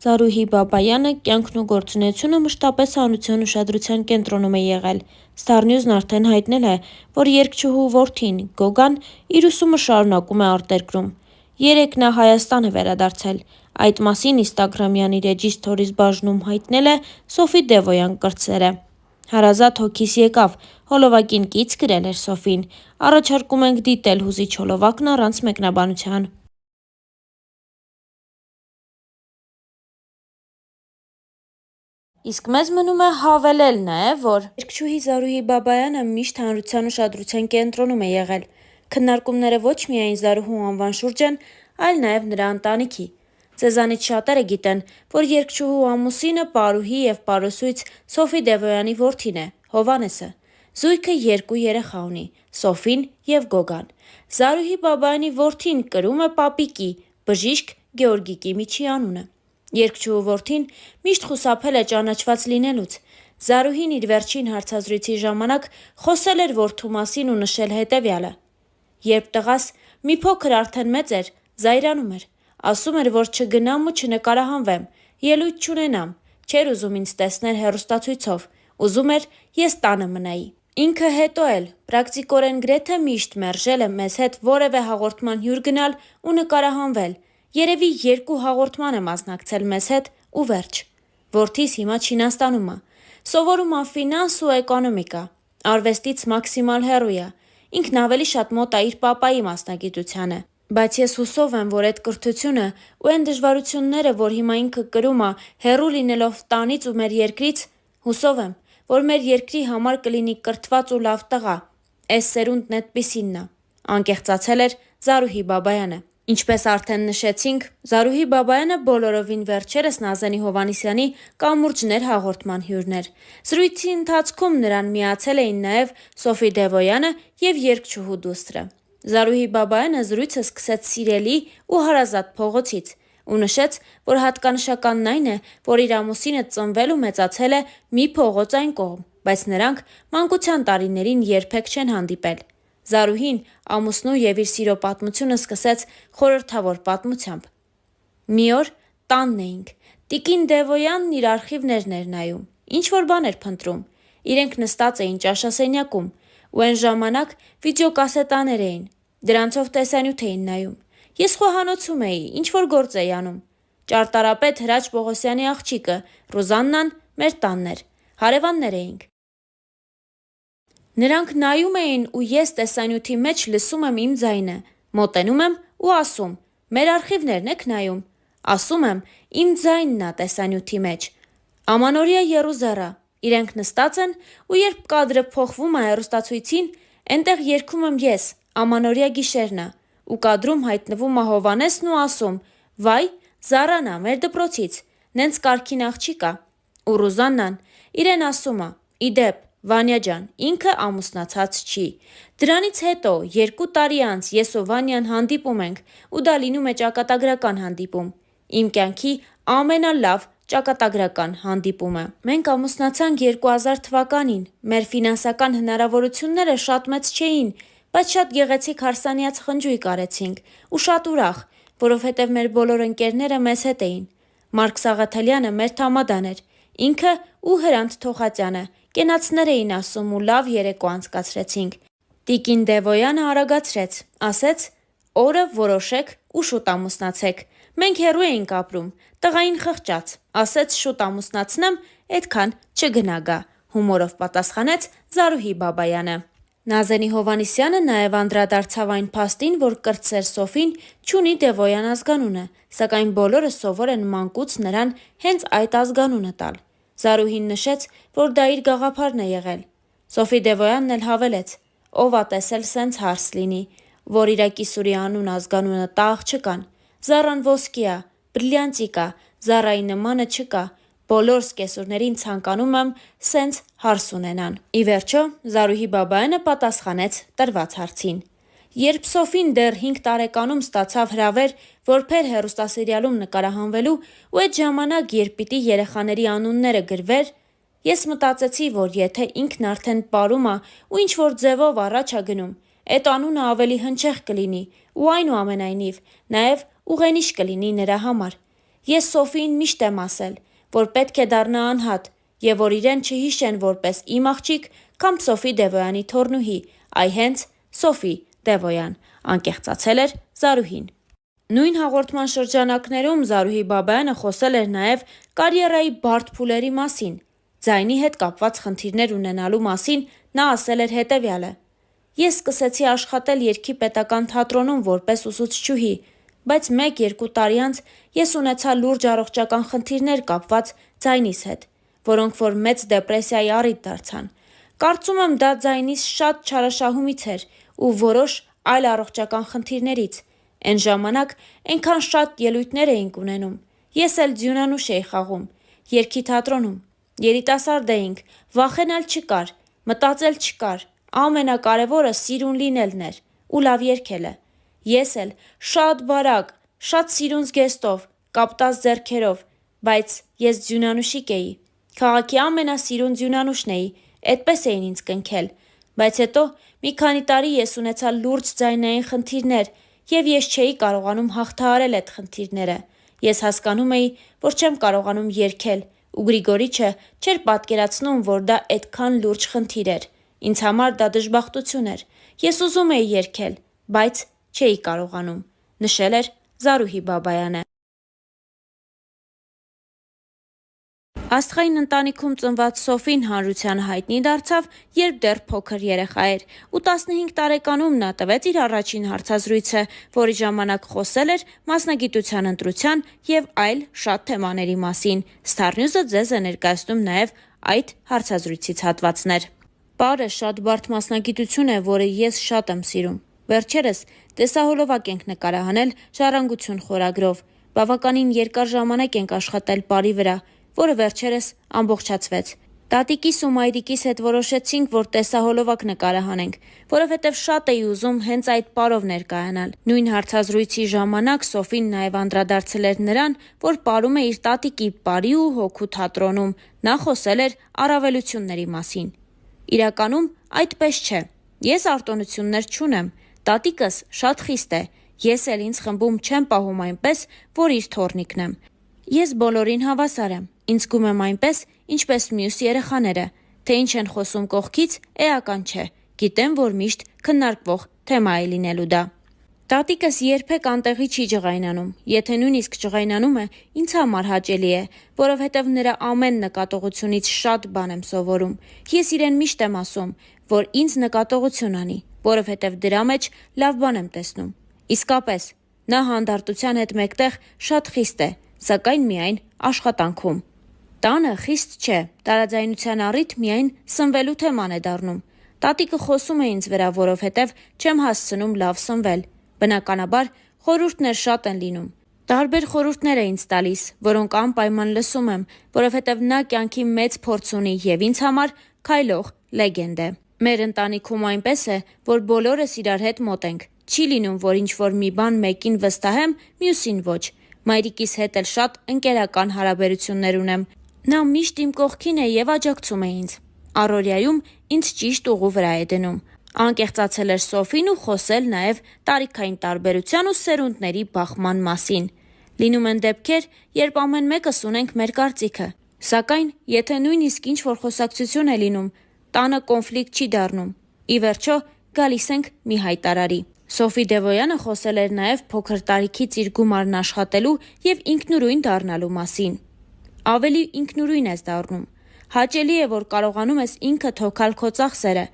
Զարուհի Բաբայանը կյանքն ու գործունեությունը մշտապես հանրության ուշադրության կենտրոնում է եղել։ Star News-ն արդեն հայտնել է, որ երգչուհու որդին՝ Գոգան, իր ուսումը շարունակում է արտերկրում։ Երեկ նա Հայաստան է վերադարձել։ Այդ մասին Instagram-յան իր էջի սթորիզ բաժնում հայտնել է Սոֆի Դևոյան կրտսերը։ Հարազատ հոգիս եկավ, հոլովակին կից գրել էր Սոֆին։ Առաջարկում ենք դիտել հուզիչ հոլովակն առանց մեկնաբանության։ Իսկ մեզ մնում է հավելել նաև, որ երգչուհի Զարուհի Բաբայանը միշտ հանրության ուշադրության կենտրոնում է եղել։ Քննարկումները ոչ միայն Զարուհու անվան շուրջ են, այլ նաև նրա ընտանիքի։ Ձեզանից շատերը գիտեն, որ երգչուհու ամուսինը պարուհի և պարուսույց Սոֆի Դևոյանի որդին է՝ Հովհաննեսը։ Զույգը 2 երեխա ունի՝ Սոֆին և Գոգան։ Զարուհի Բաբայանի որդին կրում է պապիկի՝ բժիշկ Գեորգիկի միջի անունը։ Երգչուհու որդին միշտ խուսափել է ճանաչված լինելուց։ Զարուհին իր վերջին հարցազրույցի ժամանակ խոսել էր որդու մասին ու նշել հետևյալը. «Երբ տղաս մի փոքր արդեն մեծ էր, զայրանում էր, ասում էր, որ չգնամ ու չնկարահանվեմ, ելույթ չունենամ, չէր ուզում ինձ տեսներ հեռուստացույցով, ուզում էր ես տանը մնայի։ Ինքը հետո էլ պրակտիկորեն գրեթե միշտ մերժել է մեզ հետ որևէ հաղորդման հյուր գնալ ու նկարահանվել, երևի 2 հաղորդման է մասնակցել մեզ հետ ու վերջ։ Որդիս հիմա Չինաստանում է, սովորում է ֆինանս ու էկոնոմիկա, արվեստից մաքսիմալ հեռու է, ինքն ավելի շատ մոտ է իր պապայի մասնագիտությանը։ Բայց ես հուսով եմ, որ այդ կրթությունը ու այն դժվարությունները, որ հիմա ինքը կրում է հեռու լինելով տանից ու մեր երկրից, հուսով եմ, որ մեր երկրի համար կլինի կրթված ու լավ տղա։ Էս սերունդն էդպիսինն է», անկեղծացել էր Զարուհի Բաբայանը։ Ինչպես արդեն նշեցինք, Զարուհի Բաբայանը բոլորովին վերջերս Նազենի Հովհաննիսյանի «Կամուրջներ» հաղորդման հյուրն էր։ Զրույցի ընթացքում նրան միացել էին նաև Սոֆի Դևոյանը և երգչուհու դուստրը։ Զարուհի Բաբայանը զրույցը սկսեց սիրելի ու հարազատ փողոցից ու նշեց, որ հատկանշականն այն է, որ իր ամուսինը ծնվել ու մեծացել է մի փողոց այն կողմ, բայց նրանք մանկության տարիներին երբեք չեն հանդիպել։ Զարուհին ամուսնու և իր սիրո պատմությունը սկսեց խորհրդավոր պատմությամբ. «Մի օր տանն էինք, տիկին Դևոյանն իր արխիվներն էր նայում, ինչ-որ բան էր փնտրում, իրենք նստած էին ճաշասենյակում ու էն ժամանակ վիդեոկասետաներ էին, դրանցով տեսանյութ էին նայում։ Ես խոհանոցում էի, ինչ-որ գործ էի անում։ Ճարտարապետ Հրաչ Պողոսյանի աղջիկը, Ռուզաննան, մեր տանն էր, հարևաններ էինք։ Նրանք նայում էին ու ես տեսանյութի մեջ լսում եմ իմ ձայնը, մոտենում եմ ու ասում՝ մեր արխիվներն եք նայում։ Ասում եմ՝ իմ ձայնն ա տեսանյութի մեջ։ Ամանորյա եռուզեռա, իրենք նստած են ու երբ կադրը փոխվում ա հեռուստացույցին, էնտեղ երգում եմ ես, Ամանորյա գիշերն ա, ու կադրում հայտնվում ա Հովհաննեսն ու ասում՝ վայ, Զառան ա, մեր դպրոցից, նենց կարգին աղջիկ ա։ Ու Ռուզաննան իրեն ասում ա՝ ի դեպ, Վանյա ջան, ինքը ամուսնացած չի։ Դրանից հետո 2 տարի անց ես ու Վանյան հանդիպում ենք ու դա լինում է ճակատագրական հանդիպում։ Իմ կյանքի ամենալավ ճակատագրական հանդիպումը։ Մենք ամուսնացանք 2000 թվականին, մեր ֆինանսական հնարավորությունները շատ մեծ չէին, բայց շատ գեղեցիկ հարսանյաց խնջույք արեցինք ու շատ ուրախ, որովհետև մեր բոլոր ընկերները մեզ հետ էին։ Մարկ Սաղաթելյանը մեր թամադան էր, ինքը ու Հրանտ Թոխատյանը կենացներ էին ասում ու լավ երեկո անցկացրեցինք։ Տիկին Դևոյանը արագացրեց, ասեց՝ օրը որոշեք ու շուտ ամուսնացեք։ Մենք հեռու էինք ապրում, տղային խղճաց, ասեց շուտ ամուսնացնեմ, էդքան չգնա գա, հումորով պատասխանեց Զարուհի Բաբայանը։ Նազենի Հովհաննիսյանը նաև անդրադարձավ այն փաստին, որ կրտսեր Սոֆին չունի Դևոյան ազգանունը, սակայն բոլորը սովոր են մանկուց նրան հենց այդ ազգանունը տալ։ Զարուհին նշեց, որ դա իր գաղափարն է եղել։ Սոֆի Դևոյանն էլ հավելեց. ով ա տեսել սենց հարս լինի, որ իրա կիսուրի անուն ազգանունը տա աղջկան։ Զառան ոսկի ա, բրիլյանտիկ ա, Զառայի նմանը չկա, բոլոր սկեսուրներին ցանկանում եմ սենց հարս ունենան։ Ի վերջո, Զարուհի Բաբայանը պատասխանեց տրված հարցին։ Երբ Սոֆին դեռ 5 տարեկանում ստացավ հրավեր որբեր հեռուստասերիալում նկարահանվելու ու այդ ժամանակ, երբ պիտի երեխաների անունները գրվեր, ես մտածեցի, որ եթե ինքն արդեն պարում ա ու ինչ-որ ձևով առաջ ա գնում, էդ անունը ավելի հնչեղ կլինի ու այնուամենայնիվ նաև ուղենիշ կլինի նրա համար։ Ես Սոֆիին միշտ եմ ասել, որ պետք է դառնա անհատ եւ որ իրեն չհիշեն որպես իմ աղջիկ կամ Սոֆի Դևոյանի թոռնուհի, այ հենց Սոֆի Դևոյան, անկեղծացել էր Զարուհին։ Նույն հաղորդման շրջանակներում Զարուհի Բաբայանը խոսել էր նաև կարիերայի բարդ փուլերի մասին։ Ձայնի հետ կապված խնդիրներ ունենալու մասին նա ասել էր հետևյալը. «Ես սկսեցի աշխատել Երգի պետական թատրոնում որպես ուսուցչուհի, բայց 1-2 տարի անց ես ունեցա լուրջ առողջական խնդիրներ կապված ձայնիս հետ, որոնք որ մեծ դեպրեսիայի առիթ դարձան։ Կարծում եմ դա ձայնիս շատ չարաշահումից էր ու որոշ այլ առողջական խնդիրներից։ Էն ժամանակ այնքան շատ ելույթներ էինք ունենում։ Ես էլ ձյունանուշ էի խաղում, Երգի թատրոնում։ Երիտասարդ էինք, վախենալ չկար, մտածել չկար, ամենակարևորը սիրուն լինելն էր ու լավ երգելը։ Ես էլ շատ բարակ, շատ սիրուն զգեստով, կապտած ձեռքերով, բայց ես ձյունանուշիկ էի։ Քաղաքի ամենասիրուն ձյունանուշն էի, այդպես էին ինձ կնքել։ Բայց հետո մի քանի տարի ես ունեցա լուրջ ձայնային խնդիրներ եւ ես չէի կարողանում հաղթահարել այդ խնդիրները։ Ես հասկանում էի, որ չեմ կարողանում երգել ու Գրիգորիչը չէր պատկերացնում, որ դա այդքան լուրջ խնդիր էր։ Ինձ համար դա դժբախտություն էր։ Ես ուզում էի երգել, բայց չէի կարողանում», նշել էր Զարուհի Բաբայանը։ Աստղային ընտանիքում ծնված Սոֆին հանրությանը հայտնի դարձավ, երբ դեռ փոքր երեխա էր, ու 15 տարեկանում նա տվեց իր առաջին հարցազրույցը, որի ժամանակ խոսել էր մասնագիտության ընտրության եւ այլ շատ թեմաների մասին։ Star News-ը ձեզ է ներկայացնում նաեւ այդ հարցազրույցից հատվածներ։ Պարը շատ բարդ մասնագիտություն է, որը ես շատ եմ սիրում։ Վերջերս տեսահոլովակ ենք նկարահանել «Ժառանգություն» խորագրով։ Բավականին երկար ժամանակ ենք աշխատել պարի վրա, որը վերջերս ամբողջացվեց։ Տատիկիս ու մայրիկիս հետ որոշեցինք, որ տեսահոլովակ նկարահանենք, որովհետև շատ էի ուզում հենց այդ պարով ներկայանալ։ Նույն հարցազրույցի ժամանակ Սոֆին նաև անդրադարձել էր նրան, որ պարում է իր տատիկի պարի ու հոգու թատրոնում։ Նա խոսել էր առավելությունների մասին։ Իրականում այդպես չէ։ Ես արտոնություններ չունեմ։ Տատիկս շատ խիստ է։ Ես էլ ինձ խմբում չեմ պահում այնպես, որ իր թոռնիկն եմ։ Ես բոլորին հավասար եմ։ Ինձ զգում եմ այնպես, ինչպես մյուս երեխաները։ Թե ինչ են խոսում կողքից, էական չէ։ Գիտեմ, որ միշտ քննարկվող թեմա է լինելու դա։ Տատիկս երբեք անտեղի չի ջղայնանում։ Եթե նույնիսկ ջղայնանում է, ինձ համար հաճելի է, որովհետև նրա ամեն նկատողությունից շատ բան եմ սովորում։ Ես իրեն միշտ եմ ասում, որ ինձ նկատողություն անի, որովհետև դրա մեջ լավ բան եմ տեսնում։ Իսկապես, նա հանդարտության հետ մեկտեղ շատ խիստ է, սակայն միայն աշխատանքում։ Տանը խիստ չէ, տարաձայնության առիթ միայն սնվելու թեման է դառնում։ Տատիկը խոսում է ինձ վրա, որովհետև չեմ հասցնում լավ սնվել։ Բնականաբար, խորհուրդներ շատ են լինում։ Տարբեր խորհուրդներ է ինձ տալիս, որոնք անպայման լսում եմ, որովհետև նա կյանքի մեծ փորձ ունի եւ ինձ համար քայլող լեգենդ է։ Մեր ընտանիքում այնպես է, որ բոլորս իրար հետ մոտ ենք։ Չի լինում, որ ինչ-որ մի բան մեկին վստահեմ, մյուսին ոչ։ Մայրիկիս հետ էլ շատ ընկերական հարաբերություններ ունեմ։ Նա միշտ իմ կողքին է եւ աջակցում է ինձ։ Առօրյայում ինձ ճիշտ ուղու վրա է դնում։ Անկեղծացել էր Սոֆին ու խոսել նաև տարիքային տարբերության ու սերունդների բախման մասին։ Լինում են դեպքեր, երբ ամեն մեկս ունենք մեր կարծիքը, սակայն եթե նույնիսկ ինչ-որ խոսակցություն է լինում, տանը կոնֆլիկտ չի դառնում։ Ի վերջո, գալիս ենք մի հայտարարի։ Սոֆի Դևոյանը խոսել էր նաև փոքր տարիքից իր գումարն աշխատելու եւ ինքնուրույն դառնալու մասին։ Ավելի ինքնուրույն ես դառնում։ Հաճելի է, որ կարողանում ես ինքդ հոգալ քո ծախսերը,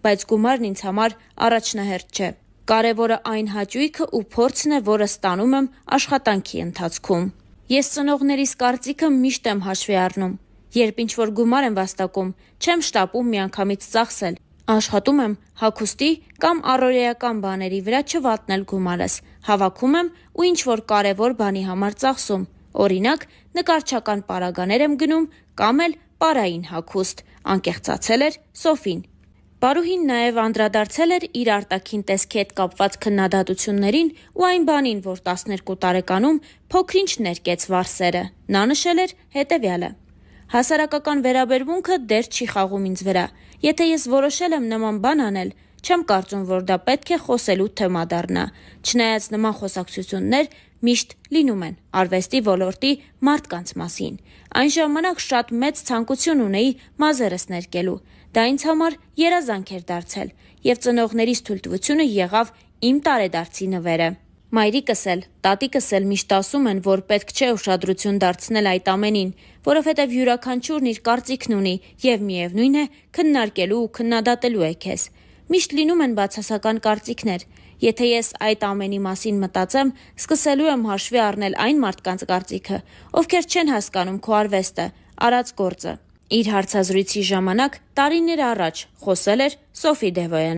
բայց գումարն ինձ համար առաջնահերթ չէ։ Կարևորը այն հաճույքը ու փորձն է, որը ստանում եմ աշխատանքի ընթացքում։ Ես ծնողներիս կարծիքը միշտ եմ հաշվի առնում։ Երբ ինչ-որ գումար եմ վաստակում, չեմ շտապում միանգամից ծախսել։ Աշխատում եմ հագուստի կամ առօրեական բաների վրա չվատնել գումարս, հավաքում եմ ու ինչ-որ կարևոր բանի համար ծախսում։ Օրինակ, նկարչական պարագաներ եմ գնում կամ էլ պարային հագուստ, անկեղծացել էր Սոֆին։ Պարուհին նաև անդրադարձել էր իր արտաքին տեսքի հետ կապված քննադատություններին ու այն բանին, որ 12 տարեկանում փոքրինչ ներկեց վարսերը։ Նա նշել էր հետևյալը. «Հասարակական վերաբերմունքը դեր չի խաղում ինձ վրա։ Եթե ես որոշել եմ նման բան անել, չեմ կարծում, որ դա պետք է խոսելու թեմա դառնա։ Չնայած նման խոսակցություններ միշտ լինում են արվեստի ոլորտի մարդկանց մասին։ Այն ժամանակ շատ մեծ ցանկություն ունեի մազերս ներկելու։ Դա ինձ համար երազանք էր դարձել, եւ ծնողներիս թույլտվությունը եղավ իմ տարեդարձի նվերը։ Մայրիկս էլ, տատիկս էլ միշտ ասում են, որ պետք չէ ուշադրություն դարձնել այդ ամենին, որովհետև յուրաքանչյուրն իր կարծիքն ունի եւ միևնույն է, քննարկելու ու քննադատելու է քեզ։ Միշտ լինում են բացասական կարծիքներ։ Եթե ես այդ ամենի մասին մտածեմ, սկսելու եմ հաշվի առնել այն մարդկանց կարծիքը, ովքեր չեն հասկանում քո արվեստը, արած գործը։ Իր հարցազրույցի ժամանակ տարիներ առաջ խոսել էր Սոֆի Դևոյանը։